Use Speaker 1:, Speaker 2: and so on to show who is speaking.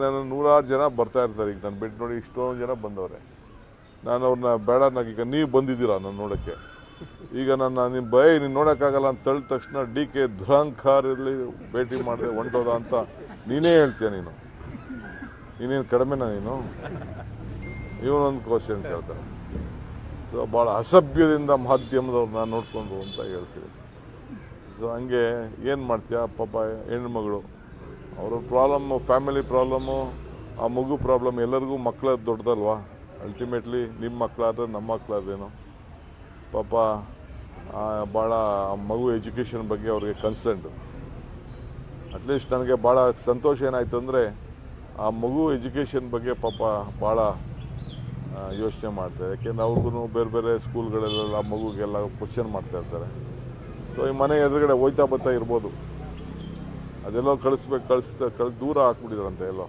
Speaker 1: ನಾನು ನೂರಾರು ಜನ ಬರ್ತಾ ಇರ್ತಾರೆ. ಈಗ ನಾನು ಬಿಟ್ಟು ನೋಡಿ ಇಷ್ಟೊಂದು ಜನ ಬಂದವ್ರೆ. ನಾನು ಅವ್ರನ್ನ ಬೇಡ ಈಗ ನೀವು ಬಂದಿದ್ದೀರಾ ನಾನು ನೋಡೋಕ್ಕೆ. ಈಗ ನಿಮ್ಮ ನೀನು ನೋಡೋಕ್ಕಾಗಲ್ಲ ಅಂತ ತಳ್ಳಿದ ತಕ್ಷಣ DK ದುರಂಕಾರಲ್ಲಿ ಭೇಟಿ ಮಾಡಿದೆ ಹೊಂಟೋದ ಅಂತ ನೀನೇ ಹೇಳ್ತೀಯ. ನೀನೇನು ಕಡಿಮೆನಾ ನೀನು? ಇವನೊಂದು ಕ್ವಶನ್ ಕೇಳ್ತಾರೆ. ಸೊ ಭಾಳ ಅಸಭ್ಯದಿಂದ ಮಾಧ್ಯಮದವ್ರು ನಾನು ನೋಡಿಕೊಂಡು ಅಂತ ಹೇಳ್ತೀವಿ. ಸೊ ಹಂಗೆ ಏನು ಮಾಡ್ತೀಯ ಪಾಪ ಹೆಣ್ಮಗಳು, ಅವ್ರ ಪ್ರಾಬ್ಲಮ್ಮು, ಫ್ಯಾಮಿಲಿ ಪ್ರಾಬ್ಲಮ್ಮು, ಆ ಮಗು ಪ್ರಾಬ್ಲಮ್, ಎಲ್ಲರಿಗೂ ಮಕ್ಕಳ ದೊಡ್ಡದಲ್ವಾ. ಅಲ್ಟಿಮೇಟ್ಲಿ ನಿಮ್ಮ ಮಕ್ಕಳಾದ್ರೆ ನಮ್ಮ ಮಕ್ಕಳಾದ್ರೇನು ಪಾಪ ಭಾಳ ಮಗು ಎಜುಕೇಷನ್ ಬಗ್ಗೆ ಅವ್ರಿಗೆ ಕನ್ಸರ್ನ್ಡು. ಅಟ್ಲೀಸ್ಟ್ ನನಗೆ ಭಾಳ ಸಂತೋಷ ಏನಾಯಿತು ಅಂದರೆ ಆ ಮಗು ಎಜುಕೇಷನ್ ಬಗ್ಗೆ ಪಾಪ ಭಾಳ ಯೋಚನೆ ಮಾಡ್ತಾರೆ. ಯಾಕೆಂದರೆ ಅವ್ರಿಗೂ ಬೇರೆ ಬೇರೆ ಸ್ಕೂಲ್ಗಳಲ್ಲೆಲ್ಲ ಆ ಮಗುಗೆಲ್ಲ ಕ್ವಶನ್ ಮಾಡ್ತಾಯಿರ್ತಾರೆ. ಸೊ ಈ ಮನೆ ಎದುರುಗಡೆ ಹೋಯ್ತಾ ಬರ್ತಾ ಇರ್ಬೋದು, ಅದೆಲ್ಲೋ ಕಳಿಸ್ಬೇಕು, ದೂರ ಹಾಕ್ಬಿಟ್ಟಿದ್ರಂತೆ ಎಲ್ಲೋ.